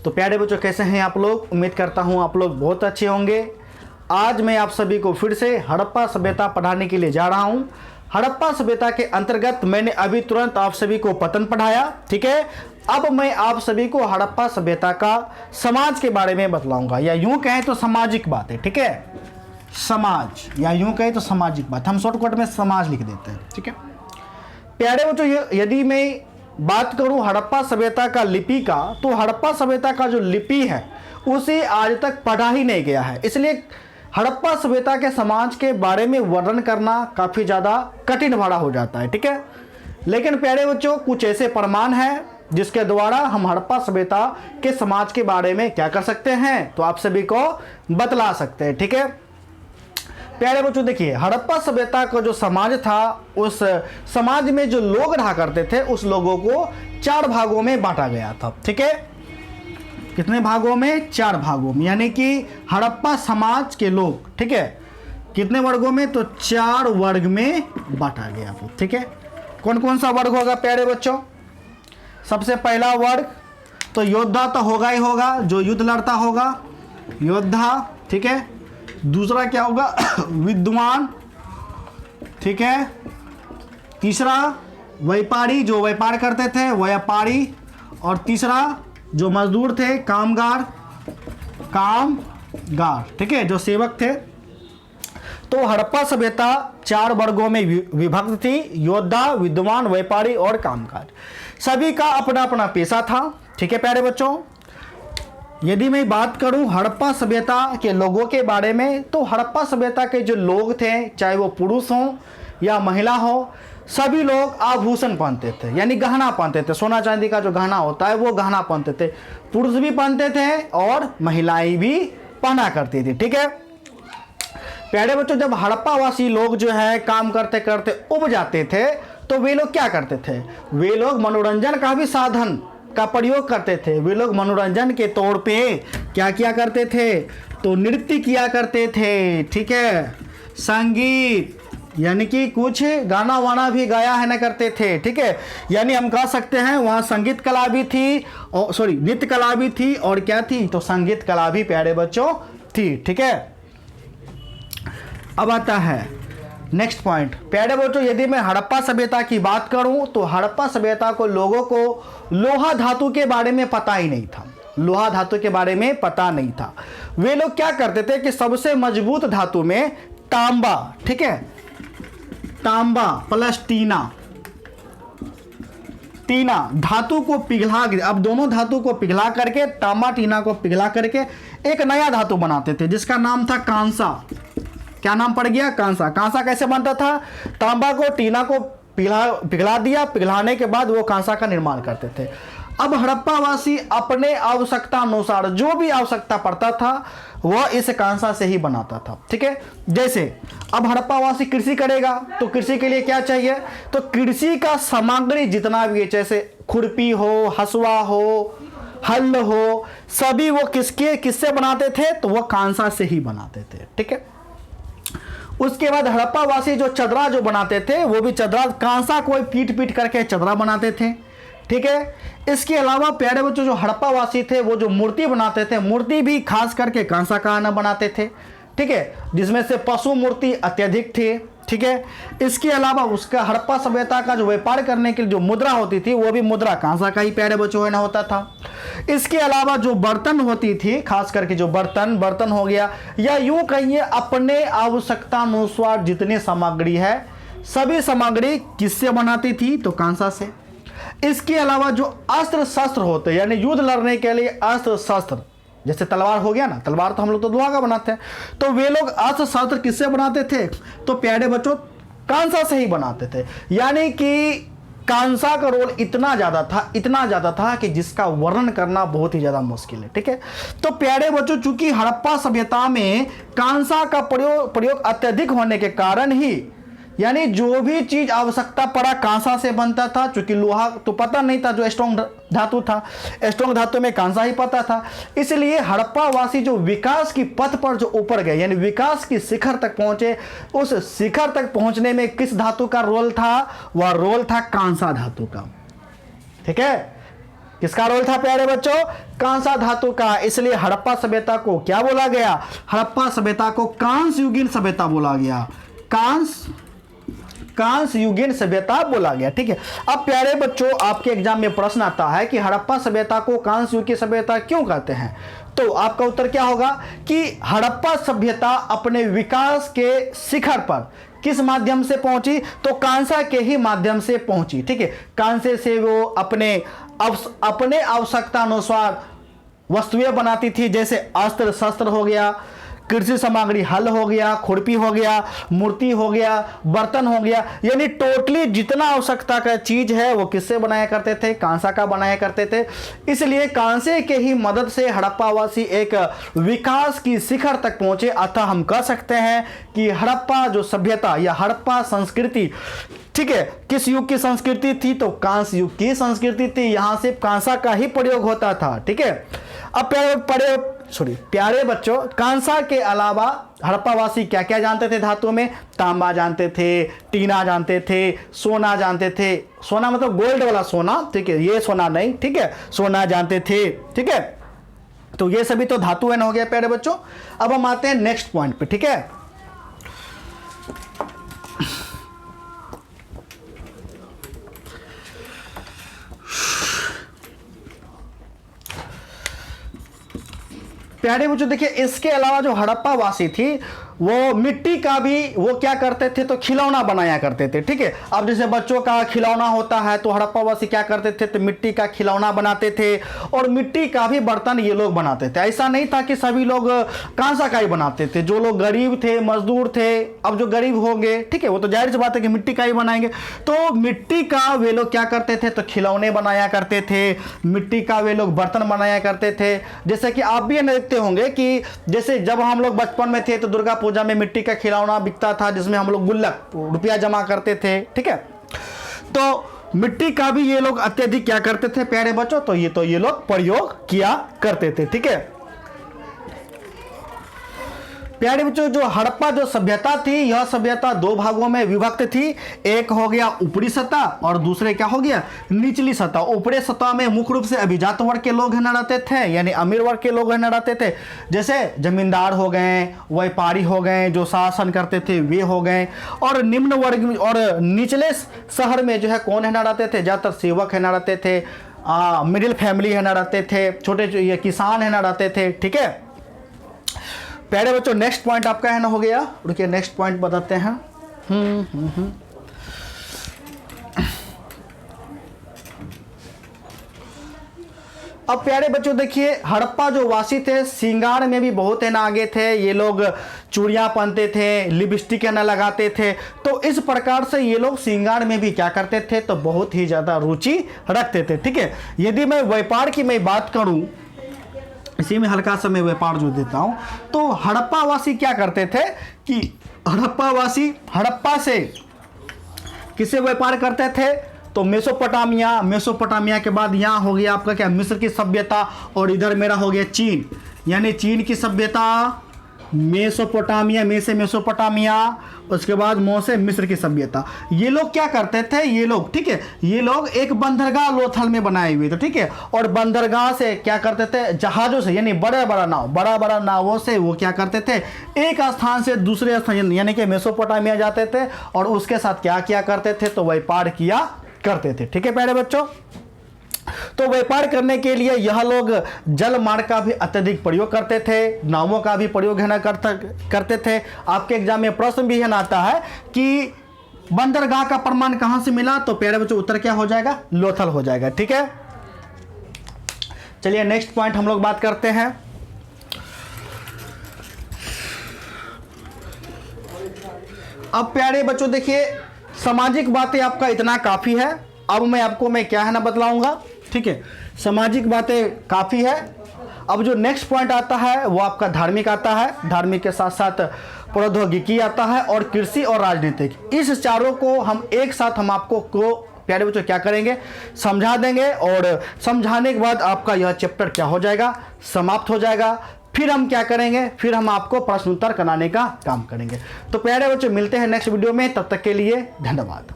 तो प्यारे बच्चों, कैसे हैं आप लोग? उम्मीद करता हूं आप लोग बहुत अच्छे होंगे। आज मैं आप सभी को फिर से हड़प्पा सभ्यता पढ़ाने के लिए जा रहा हूं। हड़प्पा सभ्यता के अंतर्गत मैंने अभी तुरंत आप सभी को पतन पढ़ाया, ठीक है। अब मैं आप सभी को हड़प्पा सभ्यता का समाज के बारे में बतलाऊंगा, या यूं कहें तो सामाजिक बातें, ठीक है। समाज, या यूं कहें तो सामाजिक बात, हम शॉर्टकट में समाज लिख देते हैं, ठीक है। प्यारे बच्चों, यदि मैं बात करूं हड़प्पा सभ्यता का लिपि का, तो हड़प्पा सभ्यता का जो लिपि है उसे आज तक पढ़ा ही नहीं गया है। इसलिए हड़प्पा सभ्यता के समाज के बारे में वर्णन करना काफ़ी ज़्यादा कठिन भरा हो जाता है, ठीक है। लेकिन प्यारे बच्चों, कुछ ऐसे प्रमाण हैं जिसके द्वारा हम हड़प्पा सभ्यता के समाज के बारे में क्या कर सकते हैं, तो आप सभी को बतला सकते हैं, ठीक है। प्यारे बच्चों, देखिए, हड़प्पा सभ्यता का जो समाज था, उस समाज में जो लोग रहा करते थे, उस लोगों को 4 भागों में बांटा गया था, ठीक है। कितने भागों में? 4 भागों में, यानी कि हड़प्पा समाज के लोग, ठीक है, कितने वर्गों में? तो 4 वर्ग में बांटा गया, ठीक है। कौन कौन सा वर्ग होगा प्यारे बच्चों? सबसे पहला वर्ग तो योद्धा तो होगा ही होगा, जो युद्ध लड़ता होगा, योद्धा, ठीक है। दूसरा क्या होगा? विद्वान, ठीक है। तीसरा व्यापारी, जो व्यापार करते थे, व्यापारी। और तीसरा जो मजदूर थे, कामगार, ठीक है, जो सेवक थे। तो हड़प्पा सभ्यता 4 वर्गों में विभक्त थी, योद्धा, विद्वान, व्यापारी और कामगार। सभी का अपना अपना पेशा था, ठीक है प्यारे बच्चों। यदि मैं बात करूं हड़प्पा सभ्यता के लोगों के बारे में, तो हड़प्पा सभ्यता के जो लोग थे, चाहे वो पुरुष हों या महिला हो, सभी लोग आभूषण पहनते थे, यानी गहना पहनते थे। सोना चांदी का जो गहना होता है वो गहना पहनते थे। पुरुष भी पहनते थे और महिलाएं भी पहना करती थी, ठीक है। प्यारे बच्चों, जब हड़प्पावासी लोग जो है काम करते करते उब जाते थे, तो वे लोग क्या करते थे? वे लोग मनोरंजन का भी साधन का प्रयोग करते थे। वे लोग मनोरंजन के तौर पे क्या किया करते थे? तो नृत्य किया करते थे, ठीक है। संगीत, यानी कि कुछ गाना वाना भी गाया है ना करते थे, ठीक है। यानी हम कह सकते हैं वहाँ संगीत कला भी थी, और सॉरी, नृत्य कला भी थी, और क्या थी? तो संगीत कला भी प्यारे बच्चों थी, ठीक है। अब आता है नेक्स्ट पॉइंट। प्यारे बच्चों, यदि मैं हड़प्पा सभ्यता की बात करूं, तो हड़प्पा सभ्यता को लोगों को लोहा धातु के बारे में पता ही नहीं था। लोहा धातु के बारे में पता नहीं था। वे लोग क्या करते थे कि सबसे मजबूत धातु में तांबा, ठीक है, तांबा प्लस टीना धातु को पिघला, अब दोनों धातु को पिघला करके, तांबा टीना को पिघला करके एक नया धातु बनाते थे, जिसका नाम था कांसा। क्या नाम पड़ गया? कांसा। कांसा कैसे बनता था? तांबा को, टीना को पिघला दिया, पिघलाने के बाद वो कांसा का निर्माण करते थे। अब हड़प्पावासी अपने आवश्यकता अनुसार जो भी आवश्यकता पड़ता था वह इस कांसा से ही बनाता था, ठीक है। जैसे अब हड़प्पावासी कृषि करेगा, तो कृषि के लिए क्या चाहिए? तो कृषि का सामग्री जितना भी है, जैसे खुरपी हो, हसुआ हो, हल हो, सभी वो किससे बनाते थे? तो वह कांसा से ही बनाते थे, ठीक है। उसके बाद हड़प्पावासी जो चदरा जो बनाते थे, वो भी चदरा कांसा को पीट करके चदरा बनाते थे, ठीक है। इसके अलावा प्यारे बच्चों, जो हड़प्पावासी थे वो जो मूर्ति बनाते थे, मूर्ति भी खास करके कांसा का आना बनाते थे, ठीक है, जिसमें से पशु मूर्ति अत्यधिक थे, ठीक है। इसके अलावा उसका हड़प्पा सभ्यता का जो व्यापार करने के लिए जो मुद्रा होती थी, वो भी मुद्रा कांसा का ही प्यारे बच्चों है ना होता था। इसके अलावा जो बर्तन होती थी, खास करके जो बर्तन हो गया, या यूं कहिए अपने आवश्यकता अनुसार जितनी सामग्री है, सभी सामग्री किससे बनाती थी? तो कांसा से। इसके अलावा जो अस्त्र शस्त्र होते, यानी युद्ध लड़ने के लिए अस्त्र शस्त्र, जैसे तलवार हो गया ना, तलवार तो हम लोग तो लोहा का बनाते हैं, तो वे लोग अस्त्र शस्त्र किससे बनाते थे? तो प्यारे बच्चों कांसा से ही बनाते थे। यानी कि कांसा का रोल इतना ज़्यादा था कि जिसका वर्णन करना बहुत ही ज़्यादा मुश्किल है, ठीक है। तो प्यारे बच्चों, चूंकि हड़प्पा सभ्यता में कांसा का प्रयोग अत्यधिक होने के कारण ही, यानी जो भी चीज आवश्यकता पड़ा कांसा से बनता था, क्योंकि लोहा तो पता नहीं था, जो स्ट्रॉन्ग धातु था, स्ट्रॉन्ग धातु में कांसा ही पता था। इसलिए हड़प्पावासी जो विकास की पथ पर जो ऊपर गए, यानी विकास की शिखर तक पहुंचे, उस शिखर तक पहुंचने में किस धातु का रोल था? वह रोल था कांसा धातु का, ठीक है। किसका रोल था प्यारे बच्चों? कांसा धातु का। इसलिए हड़प्पा सभ्यता को क्या बोला गया? हड़प्पा सभ्यता को कांस्य युगीन सभ्यता बोला गया। कांस्य युगीन सभ्यता बोला गया। ठीक है, अब प्यारे बच्चों आपके एग्जाम में प्रश्न आता है कि हड़प्पा सभ्यता को कांस्य युग की सभ्यता क्यों कहते हैं? तो आपका उत्तर क्या होगा कि हड़प्पा सभ्यता अपने विकास के शिखर पर किस माध्यम से पहुंची? तो कांसा के ही माध्यम से पहुंची। ठीक है, कांसे से वो अपने आवश्यकता अनुसार वस्तुएं बनाती थी, जैसे अस्त्र शस्त्र हो गया, कृषि सामग्री हल हो गया, खुरपी हो गया, मूर्ति हो गया, बर्तन हो गया, यानी टोटली जितना आवश्यकता का चीज है वो किससे बनाया करते थे? कांसा का बनाया करते थे। इसलिए कांसे के ही मदद से हड़प्पावासी एक विकास की शिखर तक पहुंचे। अतः हम कह सकते हैं कि हड़प्पा जो सभ्यता या हड़प्पा संस्कृति, ठीक है, किस युग की संस्कृति थी? तो कांस्य युग की संस्कृति थी। यहां सिर्फ कांसा का ही प्रयोग होता था। ठीक है, अब प्यारे बच्चों, कांसा के अलावा हड़प्पावासी क्या क्या जानते थे धातु में? तांबा जानते थे, टीना जानते थे, सोना जानते थे। सोना मतलब गोल्ड वाला सोना, ठीक है, ये सोना नहीं, ठीक है, सोना जानते थे। ठीक है, तो ये सभी तो धातु हो गया प्यारे बच्चों। अब हम आते हैं नेक्स्ट पॉइंट पे। ठीक है, प्यारे बच्चों देखिए, इसके अलावा जो हड़प्पा वासी थी वो मिट्टी का भी वो क्या करते थे? तो खिलौना बनाया करते थे। ठीक है, अब जैसे बच्चों का खिलौना होता है तो हड़प्पा वासी क्या करते थे? तो मिट्टी का खिलौना बनाते थे और मिट्टी का भी बर्तन ये लोग बनाते थे। ऐसा नहीं था कि सभी लोग कांसा का ही बनाते थे। जो लोग गरीब थे, मजदूर थे, अब जो गरीब होंगे, ठीक है, वो तो जाहिर सी बात है कि मिट्टी का ही बनाएंगे। तो मिट्टी का वे लोग क्या करते थे? तो खिलौने बनाया करते थे, मिट्टी का वे लोग बर्तन बनाया करते थे। जैसे कि आप भी देखते होंगे कि जैसे जब हम लोग बचपन में थे तो दुर्गा पूजा में मिट्टी का खिलौना बिकता था, जिसमें हम लोग गुल्लक रुपया जमा करते थे। ठीक है, तो मिट्टी का भी ये लोग अत्यधिक क्या करते थे प्यारे बच्चों? तो ये लोग प्रयोग किया करते थे। ठीक है प्यारे बच्चों, जो हड़प्पा जो सभ्यता थी, यह सभ्यता दो भागों में विभक्त थी। एक हो गया ऊपरी सतह और दूसरे क्या हो गया? निचली सतह। ऊपरी सतह में मुख्य रूप से अभिजात वर्ग के लोग रहना रहते थे, यानी अमीर वर्ग के लोग रहना रहते थे। जैसे जमींदार हो गए, व्यापारी हो गए, जो शासन करते थे वे हो गए। और निम्न वर्ग और निचले शहर में जो है कौन रहना रहते थे? ज्यादातर सेवक रहना रहते थे, मिडिल फैमिली रहना रहते थे, छोटे ये किसान रहना रहते थे। ठीक है प्यारे बच्चों, नेक्स्ट पॉइंट आपका है ना हो गया। रुकिए, नेक्स्ट पॉइंट बताते हैं। अब प्यारे बच्चों देखिए, हड़प्पा जो वासी थे श्रृंगार में भी बहुत है ना आगे थे। ये लोग चूड़ियां पहनते थे, लिपस्टिक है ना लगाते थे। तो इस प्रकार से ये लोग श्रृंगार में भी क्या करते थे? तो बहुत ही ज्यादा रुचि रखते थे। ठीक है, यदि मैं व्यापार की मैं बात करूं, इसी में हल्का सा मैं व्यापार जो देता हूं, तो हड़प्पा वासी क्या करते थे कि हड़प्पा वासी हड़प्पा से किससे व्यापार करते थे? तो मेसोपोटामिया के बाद यहाँ हो गया आपका क्या? मिस्र की सभ्यता। और इधर मेरा हो गया चीन, यानी चीन की सभ्यता, मेसोपोटामिया में से मेसोपोटामिया, उसके बाद मो से मिस्र की सभ्यता। ये लोग क्या करते थे? ये लोग, ठीक है, ये लोग एक बंदरगाह लोथल में बनाए हुए थे। ठीक है, और बंदरगाह से क्या करते थे? जहाजों से, यानी बड़ा बड़ा नावों से वो क्या करते थे? एक स्थान से दूसरे स्थान यानी कि मेसोपोटामिया जाते थे और उसके साथ क्या किया करते थे? तो व्यापार किया करते थे। ठीक है प्यारे बच्चों, तो व्यापार करने के लिए यह लोग जल मार्ग का भी अत्यधिक प्रयोग करते थे, नावों का भी प्रयोग है ना करते थे। आपके एग्जाम में प्रश्न भी है ना आता है कि बंदरगाह का प्रमाण कहां से मिला? तो प्यारे बच्चों उत्तर क्या हो जाएगा? लोथल हो जाएगा। ठीक है, चलिए नेक्स्ट पॉइंट हम लोग बात करते हैं। अब प्यारे बच्चों देखिए, सामाजिक बातें आपका इतना काफी है। अब मैं आपको क्या है ना बतलाऊंगा। ठीक है, सामाजिक बातें काफी है। अब जो नेक्स्ट पॉइंट आता है वो आपका धार्मिक आता है। धार्मिक के साथ साथ प्रौद्योगिकी आता है और कृषि और राजनीतिक। इस चारों को हम एक साथ हम आपको प्यारे बच्चों क्या करेंगे? समझा देंगे। और समझाने के बाद आपका यह चैप्टर क्या हो जाएगा? समाप्त हो जाएगा। फिर हम क्या करेंगे? फिर हम आपको प्रश्न उत्तर कराने का काम करेंगे। तो प्यारे बच्चों मिलते हैं नेक्स्ट वीडियो में, तब तक के लिए धन्यवाद।